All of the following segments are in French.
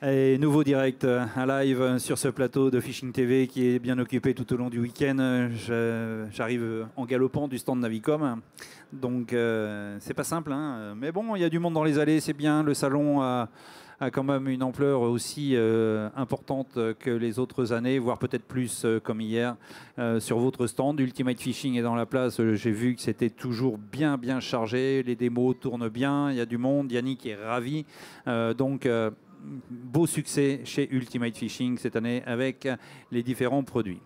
Et nouveau direct, un live sur ce plateau de Fishing TV qui est bien occupé tout au long du week-end. J'arrive en galopant du stand Navicom, donc c'est pas simple, hein. Mais bon, il y a du monde dans les allées, c'est bien. Le salon a quand même une ampleur aussi importante que les autres années, voire peut-être plus comme hier sur votre stand. Ultimate Fishing est dans la place, j'ai vu que c'était toujours bien chargé, les démos tournent bien, il y a du monde, Yannick est ravi. Beau succès chez Ultimate Fishing cette année avec les différents produits.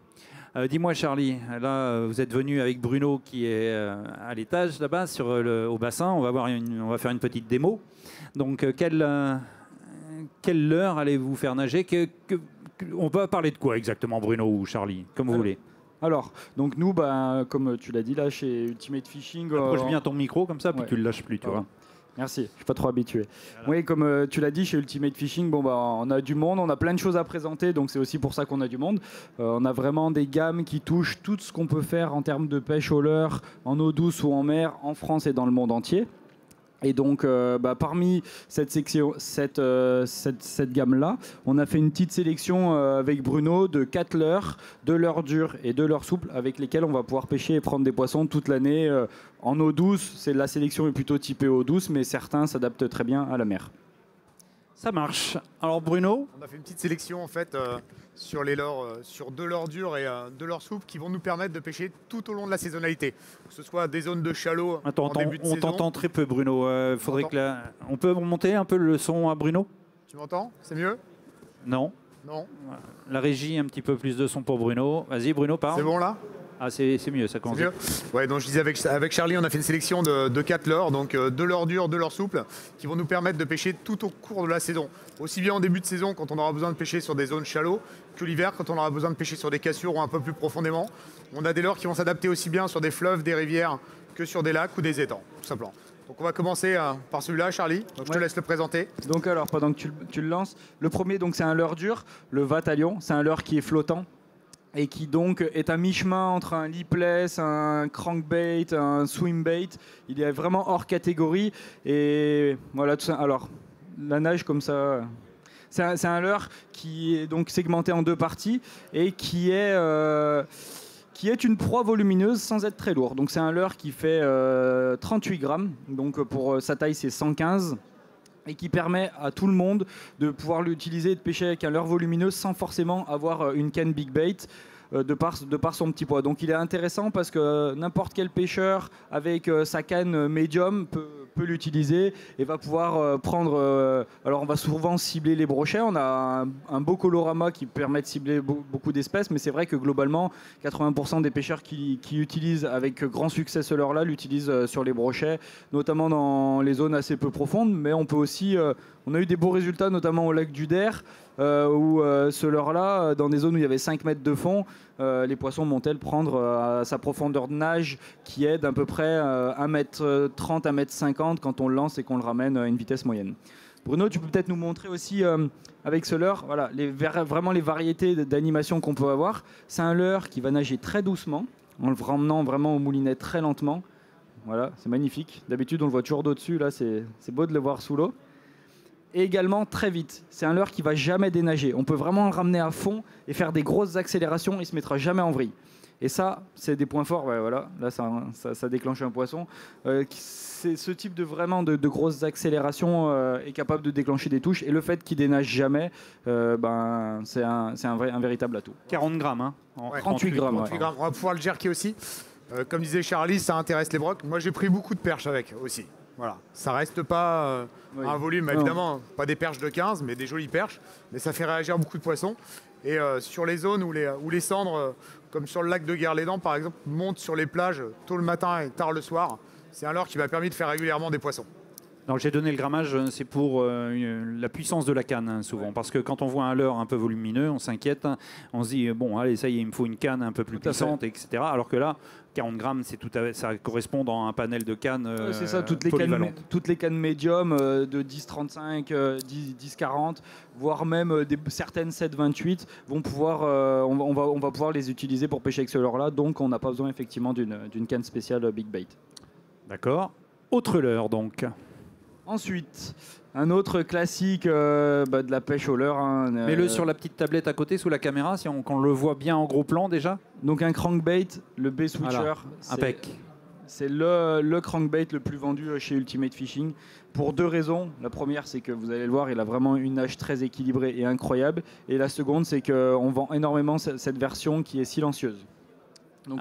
Dis-moi Charlie, là vous êtes venu avec Bruno qui est à l'étage là-bas au bassin. On va faire une petite démo. Donc quelle leurre allez-vous faire nager? On va parler de quoi exactement, Bruno ou Charlie, comme vous voulez. Alors, donc nous, comme tu l'as dit là, chez Ultimate Fishing... Approche bien ton micro comme ça, puis ouais. tu le lâches plus, tu vois. Merci, je suis pas trop habitué. Voilà. Oui, comme tu l'as dit, chez Ultimate Fishing, on a du monde, on a plein de choses à présenter, donc c'est aussi pour ça qu'on a du monde. On a vraiment des gammes qui touchent tout ce qu'on peut faire en termes de pêche au leurre, en eau douce ou en mer, en France et dans le monde entier. Et donc, parmi cette gamme-là, on a fait une petite sélection avec Bruno de 4 leurres, 2 leurres dures et 2 leurres souples, avec lesquels on va pouvoir pêcher et prendre des poissons toute l'année en eau douce. La sélection est plutôt typée eau douce, mais certains s'adaptent très bien à la mer. Ça marche. Alors Bruno, on a fait une petite sélection en fait sur les leurres, sur 2 leurres dures et 2 leurres souples qui vont nous permettre de pêcher tout au long de la saisonnalité. Que ce soit des zones de chalot en début de saison. On t'entend très peu Bruno. On peut remonter un peu le son à Bruno? Tu m'entends? C'est mieux? Non. Non. La régie, un petit peu plus de son pour Bruno. Vas-y Bruno, parle. C'est bon là? Ah, c'est mieux, ça commence. Ouais, donc je disais avec Charlie, on a fait une sélection de 4 leurres, donc 2 leurres dures, 2 leurres souples, qui vont nous permettre de pêcher tout au cours de la saison. Aussi bien en début de saison, quand on aura besoin de pêcher sur des zones chalots, que l'hiver, quand on aura besoin de pêcher sur des cassures ou un peu plus profondément. On a des leurres qui vont s'adapter aussi bien sur des fleuves, des rivières, que sur des lacs ou des étangs, tout simplement. Donc on va commencer par celui-là, Charlie. Donc je te laisse le présenter. Donc alors, pendant que tu le lances, le premier, donc c'est un leurre dur, le Vatalion. C'est un leurre qui est flottant et qui donc est à mi-chemin entre un lipless, un crankbait, un swimbait. Il est vraiment hors catégorie. Et voilà tout ça. Alors, la nage comme ça, c'est un leurre qui est donc segmenté en 2 parties et qui est une proie volumineuse sans être très lourd. Donc c'est un leurre qui fait 38 grammes. Donc pour sa taille, c'est 115. Et qui permet à tout le monde de pouvoir l'utiliser et de pêcher avec un leurre volumineux sans forcément avoir une canne big bait de par son petit poids. Donc il est intéressant parce que n'importe quel pêcheur avec sa canne médium peut l'utiliser et va pouvoir prendre... alors on va souvent cibler les brochets, on a un beau colorama qui permet de cibler beaucoup d'espèces, mais c'est vrai que globalement 80% des pêcheurs qui utilisent avec grand succès ce leurre-là l'utilisent sur les brochets, notamment dans les zones assez peu profondes, mais on peut aussi... on a eu des beaux résultats, notamment au lac du Der, où ce leurre-là, dans des zones où il y avait 5 mètres de fond, les poissons montaient le prendre à sa profondeur de nage qui est d'à peu près 1m30, 1m50 quand on le lance et qu'on le ramène à une vitesse moyenne. Bruno, tu peux peut-être nous montrer aussi avec ce leurre voilà, vraiment les variétés d'animation qu'on peut avoir. C'est un leurre qui va nager très doucement, en le ramenant vraiment au moulinet très lentement. Voilà, c'est magnifique. D'habitude, on le voit toujours d'au-dessus. Là, c'est beau de le voir sous l'eau. Et également très vite. C'est un leurre qui ne va jamais dénager. On peut vraiment le ramener à fond et faire des grosses accélérations. Il ne se mettra jamais en vrille. Et ça, c'est des points forts. Ouais, voilà. Là, ça déclenche un poisson. C'est ce type de grosses accélérations est capable de déclencher des touches. Et le fait qu'il dénage jamais, c'est un véritable atout. 40 grammes, hein, 38 grammes. 38 grammes. On va pouvoir le jerker aussi. Comme disait Charlie, ça intéresse les brocs. Moi, j'ai pris beaucoup de perches avec aussi. Voilà. Ça reste pas un volume, évidemment, pas des perches de 15, mais des jolies perches. Mais ça fait réagir beaucoup de poissons. Et sur les zones où les cendres, comme sur le lac de Guerre-les-Dents, par exemple, montent sur les plages tôt le matin et tard le soir, c'est un leurre qui m'a permis de faire régulièrement des poissons. Donc j'ai donné le grammage, c'est pour la puissance de la canne, hein, souvent. Ouais. Parce que quand on voit un leurre un peu volumineux, on s'inquiète, hein, on se dit, bon, allez, ça y est, il me faut une canne un peu plus puissante, etc. Alors que là, 40 grammes, ça correspond dans un panel de cannes c'est ça, toutes les cannes médium de 10-35, 10-40, voire même certaines 7-28 vont pouvoir, on va pouvoir les utiliser pour pêcher avec ce leurre-là. Donc on n'a pas besoin effectivement d'une canne spéciale Big Bait. D'accord. Autre leurre donc. Ensuite, un autre classique de la pêche au leurre. Hein, Mets-le sur la petite tablette à côté sous la caméra, si qu'on le voit bien en gros plan déjà. Donc un crankbait, le B-Switcher. Voilà. Impec. C'est le crankbait le plus vendu chez Ultimate Fishing pour 2 raisons. La première, c'est que vous allez le voir, il a vraiment une nage très équilibrée et incroyable. Et la seconde, c'est qu'on vend énormément cette version qui est silencieuse. Donc,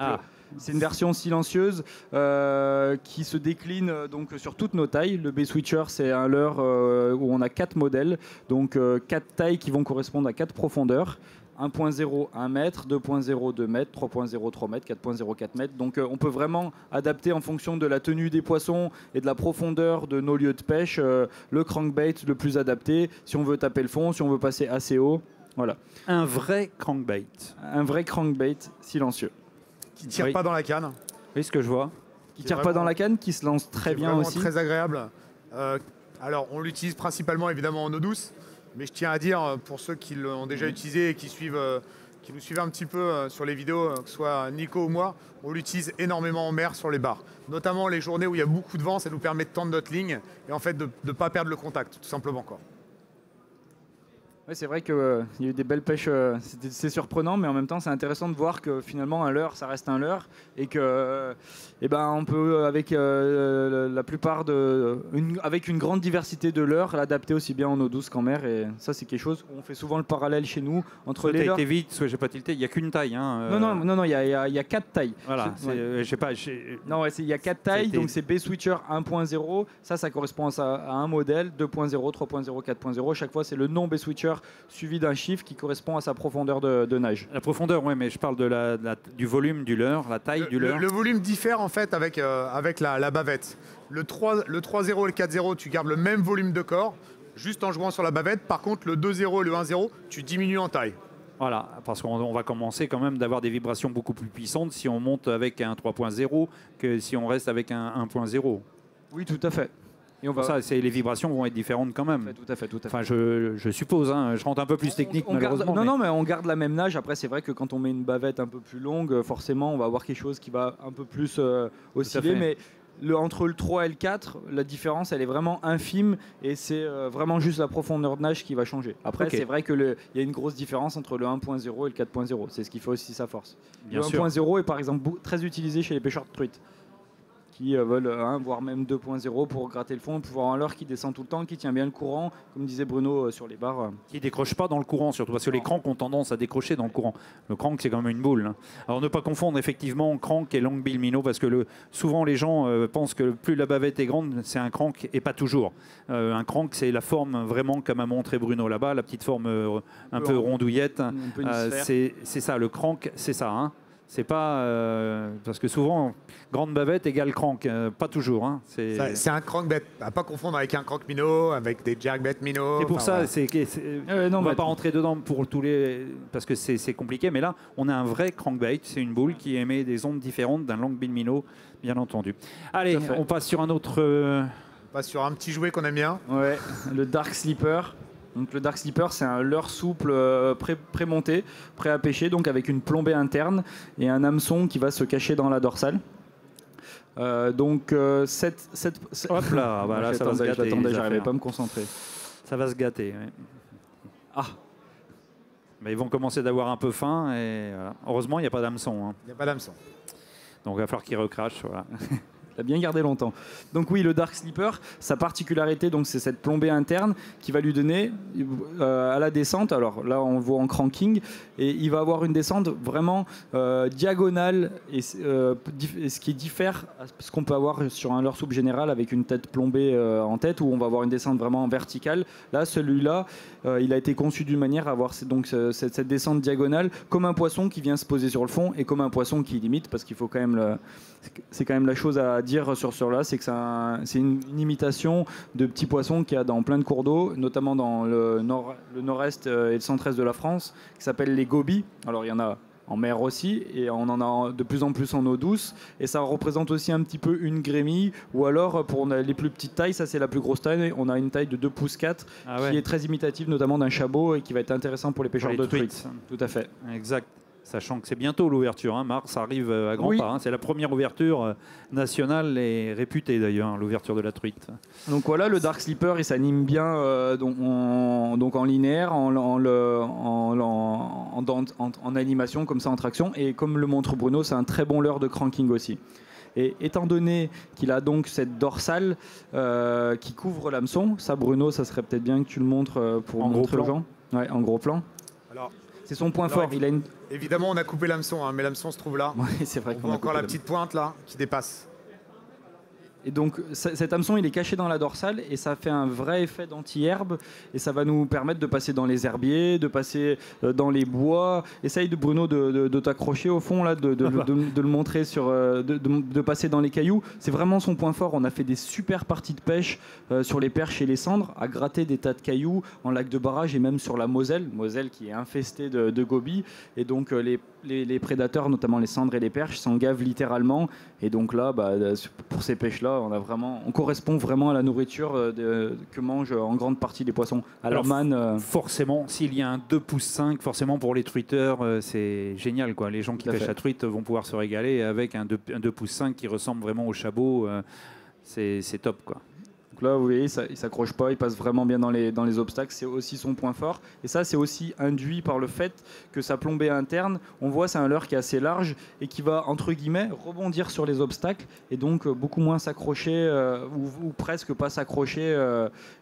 c'est une version silencieuse qui se décline donc sur toutes nos tailles. Le B-Switcher, c'est un leurre où on a 4 modèles, donc 4 tailles qui vont correspondre à 4 profondeurs. 1.0 1 mètre, 2.0 2 mètres, 3.0 3 mètres, 4.0 4 mètres. Donc on peut vraiment adapter en fonction de la tenue des poissons et de la profondeur de nos lieux de pêche le crankbait le plus adapté si on veut taper le fond, si on veut passer assez haut. Voilà. Un vrai crankbait. Un vrai crankbait silencieux. Qui ne tire pas dans la canne. Oui, ce que je vois. Qui ne tire pas dans la canne, qui se lance très bien aussi. Très agréable. Alors on l'utilise principalement évidemment en eau douce. Mais je tiens à dire, pour ceux qui l'ont déjà utilisé et qui nous suivent un petit peu sur les vidéos, que ce soit Nico ou moi, on l'utilise énormément en mer sur les bars. Notamment les journées où il y a beaucoup de vent, ça nous permet de tendre notre ligne et en fait de ne pas perdre le contact, tout simplement. Oui, c'est vrai qu'il y a eu des belles pêches, c'est surprenant, mais en même temps c'est intéressant de voir que finalement un leurre ça reste un leurre et que on peut avec la plupart avec une grande diversité de leurres l'adapter aussi bien en eau douce qu'en mer, et ça c'est quelque chose où on fait souvent le parallèle chez nous entre les leurres. Été vite, parce que j'ai pas tilté, il n'y a qu'une taille. Non, il y a 4 tailles. Voilà, ouais. Je sais pas. Non, il y a 4 tailles, donc c'est B-Switcher 1.0, ça correspond à un modèle, 2.0, 3.0, 4.0, chaque fois c'est le nom B-Switcher suivi d'un chiffre qui correspond à sa profondeur de nage. La profondeur, oui, mais je parle du volume du leurre, la taille du leurre. Le volume diffère en fait avec la bavette. Le 3.0 et le 4.0, tu gardes le même volume de corps, juste en jouant sur la bavette. Par contre, le 2.0 et le 1.0, tu diminues en taille. Voilà, parce qu'on va commencer quand même d'avoir des vibrations beaucoup plus puissantes si on monte avec un 3.0 que si on reste avec un 1.0. Oui, tout à fait. Et les vibrations vont être différentes quand même. Tout à fait. Enfin, je suppose, hein, je rentre un peu plus technique malheureusement. Non, mais on garde la même nage. Après, c'est vrai que quand on met une bavette un peu plus longue, forcément, on va avoir quelque chose qui va un peu plus osciller. Mais entre le 3 et le 4, la différence, elle est vraiment infime et c'est vraiment juste la profondeur de nage qui va changer. Après, c'est vrai qu'il y a une grosse différence entre le 1.0 et le 4.0. C'est ce qui fait aussi sa force. Le 1.0 est par exemple très utilisé chez les pêcheurs de truites, qui veulent voire même 2.0 pour gratter le fond, pouvoir avoir un leurre qui descend tout le temps, qui tient bien le courant, comme disait Bruno sur les bars. Qui ne décroche pas dans le courant, surtout parce que les cranks ont tendance à décrocher dans le courant. Le crank, c'est quand même une boule. Hein. Alors ne pas confondre effectivement crank et longbill minnow, parce que souvent les gens pensent que plus la bavette est grande, c'est un crank, et pas toujours. Un crank, c'est la forme vraiment comme a montré Bruno là-bas, la petite forme un peu rondouillette. C'est ça, le crank, c'est ça. Hein. C'est pas parce que souvent grande bavette égale crank, pas toujours. Hein. C'est un crankbait, à pas confondre avec un crank minnow, avec des jerkbait minnow. C'est pour ça, on va pas rentrer dedans pour tous les parce que c'est compliqué, mais là on a un vrai crankbait, c'est une boule qui émet des ondes différentes d'un longbill minnow, bien entendu. Allez, on passe sur un autre. On passe sur un petit jouet qu'on aime bien. Ouais, le Dark Slipper. Donc le Dark Slipper, c'est un leurre souple pré-monté, prêt à pêcher, donc avec une plombée interne et un hameçon qui va se cacher dans la dorsale. Hop là, voilà, ça va se gâter. J'arrivais pas à me concentrer. Ça va se gâter. Ouais. Ah. Mais ils vont commencer d'avoir un peu faim et voilà. Heureusement, il n'y a pas d'hameçon. Hein. Il n'y a pas d'hameçon. Donc il va falloir qu'ils recrachent. Voilà. Il a bien gardé longtemps. Donc oui, le Dark Slipper, sa particularité, donc c'est cette plombée interne qui va lui donner à la descente. Alors là, on le voit en cranking, et il va avoir une descente vraiment diagonale, et ce qui diffère à ce qu'on peut avoir sur un leurre souple général avec une tête plombée en tête, où on va avoir une descente vraiment verticale. Là, celui-là, il a été conçu d'une manière à avoir cette descente diagonale comme un poisson qui vient se poser sur le fond et comme un poisson qui limite, parce qu'il faut quand même c'est quand même la chose à dire sur cela, c'est que c'est une imitation de petits poissons qu'il y a dans plein de cours d'eau, notamment dans le nord-est et le centre-est de la France, qui s'appellent les gobies. Alors il y en a en mer aussi, et on en a de plus en plus en eau douce, et ça représente aussi un petit peu une grémille, ou alors pour les plus petites tailles, ça c'est la plus grosse taille, on a une taille de 2 pouces 4 qui est très imitative notamment d'un chabot et qui va être intéressant pour les pêcheurs de truites. Tout à fait. Exact. Sachant que c'est bientôt l'ouverture, hein. Mars arrive à grands pas. Hein. C'est la première ouverture nationale et réputée d'ailleurs, l'ouverture de la truite. Donc voilà, le Dark Sleeper, il s'anime bien donc en linéaire, en animation, comme ça en traction. Et comme le montre Bruno, c'est un très bon leurre de cranking aussi. Et étant donné qu'il a donc cette dorsale qui couvre l'hameçon, ça Bruno, ça serait peut-être bien que tu le montres pour montrer aux gens. Ouais, en gros plan. C'est son point fort. Évidemment, on a coupé l'hameçon, hein, mais l'hameçon se trouve là. Oui, c'est vrai. On voit encore la petite pointe là qui dépasse. Et donc cet hameçon, il est caché dans la dorsale et ça fait un vrai effet d'anti-herbe et ça va nous permettre de passer dans les herbiers, de passer dans les bois. Essaye de Bruno de t'accrocher au fond là, de le montrer de passer dans les cailloux. C'est vraiment son point fort. On a fait des super parties de pêche sur les perches et les cendres, à gratter des tas de cailloux en lac de barrage et même sur la Moselle qui est infestée de gobies. Et donc les prédateurs, notamment les cendres et les perches, s'en gavent littéralement. Et donc là, pour ces pêches-là, on correspond vraiment à la nourriture que mangent en grande partie les poissons. À la manne. Forcément, s'il y a un 2 pouces 5, forcément pour les truiteurs, c'est génial, quoi. Les gens qui pêchent la truite vont pouvoir se régaler avec un 2 pouces 5 qui ressemble vraiment au chabot. C'est top, quoi. Donc là, vous voyez, il s'accroche pas, il passe vraiment bien dans les obstacles. C'est aussi son point fort. Et ça, c'est aussi induit par le fait que sa plombée interne, on voit, c'est un leurre qui est assez large et qui va, entre guillemets, rebondir sur les obstacles et donc beaucoup moins s'accrocher ou presque pas s'accrocher.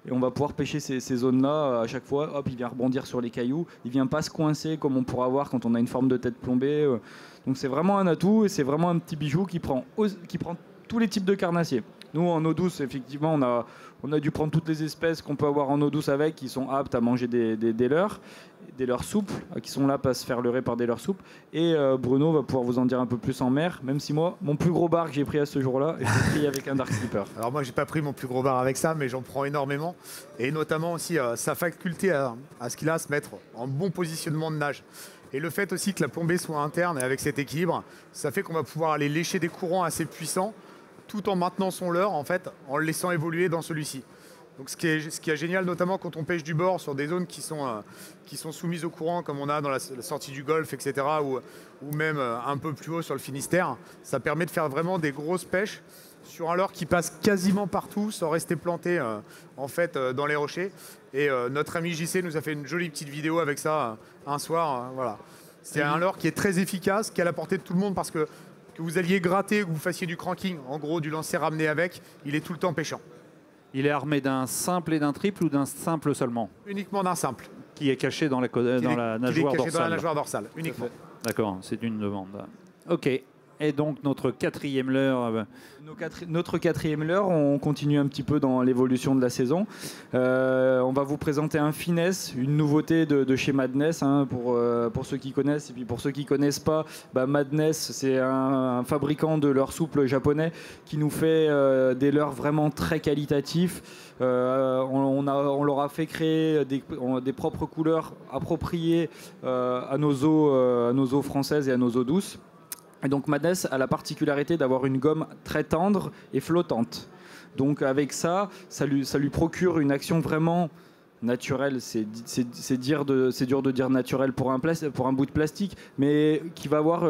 Et on va pouvoir pêcher ces zones-là à chaque fois. Hop, il vient rebondir sur les cailloux. Il vient pas se coincer comme on pourra avoir quand on a une forme de tête plombée. Donc c'est vraiment un atout et c'est vraiment un petit bijou qui prend tous les types de carnassiers. Nous, en eau douce, effectivement, on a dû prendre toutes les espèces qu'on peut avoir en eau douce avec, qui sont aptes à manger des leurres souples, qui sont là pour se faire leurrer par des leurres souples. Et Bruno va pouvoir vous en dire un peu plus en mer, même si moi, mon plus gros bar que j'ai pris à ce jour-là, j'ai pris avec un Dark Sleeper. Alors moi, j'ai pas pris mon plus gros bar avec ça, mais j'en prends énormément. Et notamment aussi sa faculté à ce qu'il a à se mettre en bon positionnement de nage. Et le fait aussi que la plombée soit interne et avec cet équilibre, ça fait qu'on va pouvoir aller lécher des courants assez puissants tout en maintenant son leurre, en fait, en le laissant évoluer dans celui-ci. Donc ce qui est génial, notamment quand on pêche du bord sur des zones qui sont soumises au courant, comme on a dans la sortie du Golfe, etc., ou même un peu plus haut sur le Finistère, ça permet de faire vraiment des grosses pêches sur un leurre qui passe quasiment partout sans rester planté en fait, dans les rochers. Et notre ami JC nous a fait une jolie petite vidéo avec ça un soir. Voilà. C'est un leurre qui est très efficace, qui est à la portée de tout le monde parce que vous alliez gratter, que vous fassiez du cranking, en gros du lancer ramené avec, il est tout le temps pêchant. Il est armé d'un simple et d'un triple ou d'un simple seulement? Uniquement d'un simple. Qui est caché dans la nageoire dorsale. Dans la nageoire dorsale, uniquement. D'accord, c'est une demande. Ok. Et donc notre quatrième leurre. Notre quatrième leurre, on continue un petit peu dans l'évolution de la saison. On va vous présenter un finesse, une nouveauté de chez Madness, hein, pour ceux qui connaissent. Et puis pour ceux qui ne connaissent pas, Madness, c'est un fabricant de leurres souples japonais qui nous fait des leurres vraiment très qualitatifs. On leur a fait créer des propres couleurs appropriées à nos eaux françaises et à nos eaux douces. Et donc Madness a la particularité d'avoir une gomme très tendre et flottante. Donc avec ça lui procure une action vraiment naturelle. C'est dur de dire naturel pour un bout de plastique, mais qui va avoir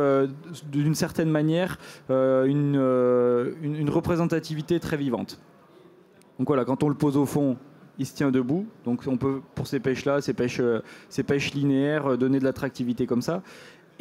d'une certaine manière une représentativité très vivante. Donc voilà, quand on le pose au fond, il se tient debout. Donc on peut, pour ces pêches-là, ces pêches linéaires, donner de l'attractivité comme ça.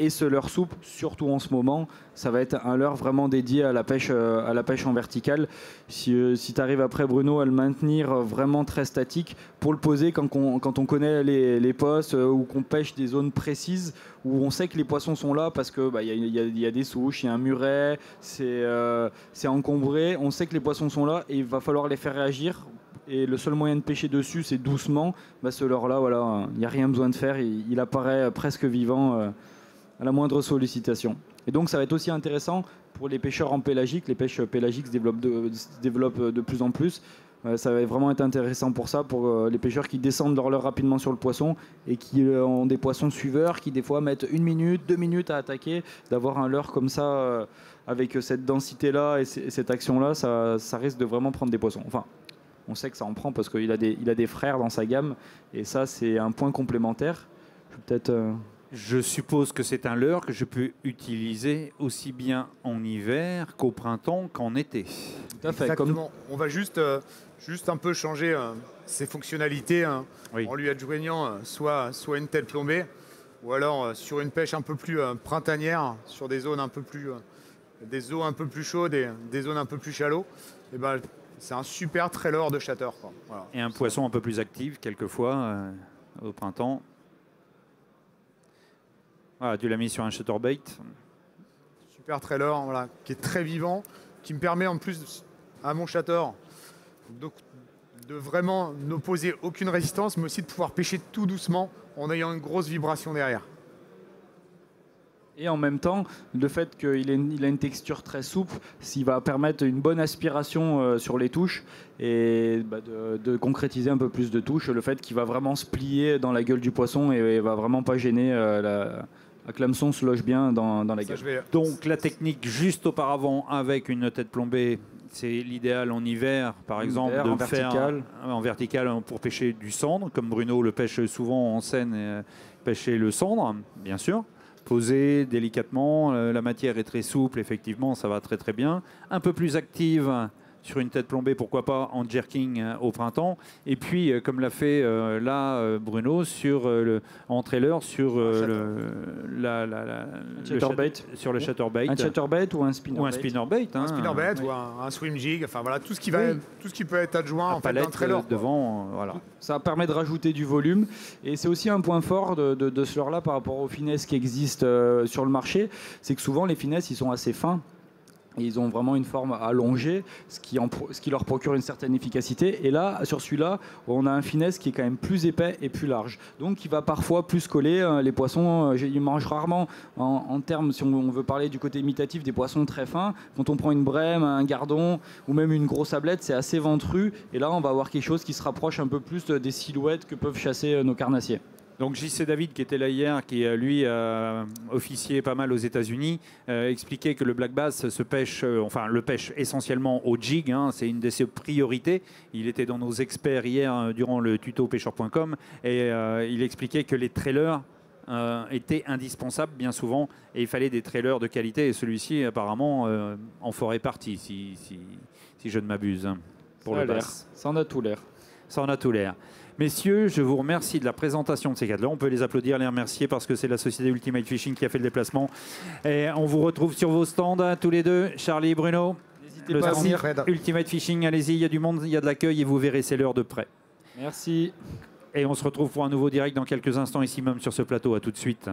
Et ce leurre souple, surtout en ce moment, ça va être un leurre vraiment dédié à la pêche en verticale. Si tu arrives après, Bruno, à le maintenir vraiment très statique, pour le poser quand on connaît les postes ou qu'on pêche des zones précises où on sait que les poissons sont là parce que y a des souches, il y a un muret, c'est encombré, on sait que les poissons sont là et il va falloir les faire réagir. Et le seul moyen de pêcher dessus, c'est doucement. Ce leurre-là, voilà, il n'y a rien besoin de faire, il apparaît presque vivant à la moindre sollicitation. Et donc ça va être aussi intéressant pour les pêcheurs en pélagique. Les pêches pélagiques se développent de plus en plus. Ça va vraiment être intéressant pour ça, pour les pêcheurs qui descendent leur leurre rapidement sur le poisson et qui ont des poissons suiveurs qui des fois mettent 1 minute, 2 minutes à attaquer. D'avoir un leurre comme ça, avec cette densité-là et cette action-là, ça risque de vraiment prendre des poissons. Enfin, on sait que ça en prend parce qu'il a des frères dans sa gamme et ça, c'est un point complémentaire. Je vais peut-être Je suppose que c'est un leurre que je peux utiliser aussi bien en hiver qu'au printemps qu'en été. Tout à fait. Exactement. On va juste un peu changer ses fonctionnalités Oui. en lui adjoignant soit une tête plombée ou alors sur une pêche un peu plus printanière, sur des zones un peu plus, des eaux un peu plus chaudes et des zones un peu plus shallow. Et ben, c'est un super trailer de chatter, quoi. Voilà. Et un poisson un peu plus actif, quelquefois, au printemps. Voilà, tu l'as mis sur un chatterbait. Super trailer, voilà, qui est très vivant, qui me permet en plus à mon chatter de vraiment n'opposer aucune résistance, mais aussi de pouvoir pêcher tout doucement en ayant une grosse vibration derrière. Et en même temps, le fait qu'il a une texture très souple, s'il va permettre une bonne aspiration sur les touches et de concrétiser un peu plus de touches, le fait qu'il va vraiment se plier dans la gueule du poisson et va vraiment pas gêner la hameçon se loge bien dans la gueule. Donc la technique juste auparavant avec une tête plombée, c'est l'idéal en hiver, par exemple, de en faire vertical. En vertical pour pêcher du cendre, comme Bruno le pêche souvent en Seine, pêcher le cendre, bien sûr. Poser délicatement, la matière est très souple, effectivement, ça va très très bien. Un peu plus active sur une tête plombée, pourquoi pas en jerking au printemps. Et puis, comme l'a fait Bruno, en trailer sur sur le chatterbait. Un chatterbait ou un spinnerbait. Ou un spinnerbait. Un spinnerbait ou un swim jig, enfin voilà, tout ce qui peut être adjoint en fait palette d'un trailer. devant, voilà. Ça permet de rajouter du volume et c'est aussi un point fort de ce leurre-là par rapport aux finesses qui existent sur le marché, c'est que souvent les finesses ils sont assez fins. Et ils ont vraiment une forme allongée, ce qui leur procure une certaine efficacité. Et là, sur celui-là, on a un finesse qui est quand même plus épais et plus large. Donc, il va parfois plus coller. Les poissons, ils mangent rarement, en termes, si on veut parler du côté imitatif, des poissons très fins. Quand on prend une brème, un gardon ou même une grosse ablette, c'est assez ventru. Et là, on va avoir quelque chose qui se rapproche un peu plus des silhouettes que peuvent chasser nos carnassiers. Donc JC David, qui était là hier, qui lui a officié pas mal aux États-Unis, expliquait que le black bass se pêche, le pêche essentiellement au jig, c'est une de ses priorités. Il était dans nos experts hier durant le tuto pêcheur.com et il expliquait que les trailers étaient indispensables bien souvent et il fallait des trailers de qualité et celui-ci apparemment en ferait partie si je ne m'abuse pour le bass. Ça en a tout l'air. Ça en a tout l'air. Messieurs, je vous remercie de la présentation de ces cadres-là. On peut les applaudir, les remercier parce que c'est la société Ultimate Fishing qui a fait le déplacement. Et on vous retrouve sur vos stands, tous les deux, Charlie et Bruno. N'hésitez pas à venir. Ultimate Fishing, allez-y, il y a du monde, il y a de l'accueil et vous verrez, c'est l'heure de près. Merci. Et on se retrouve pour un nouveau direct dans quelques instants ici même sur ce plateau. À tout de suite.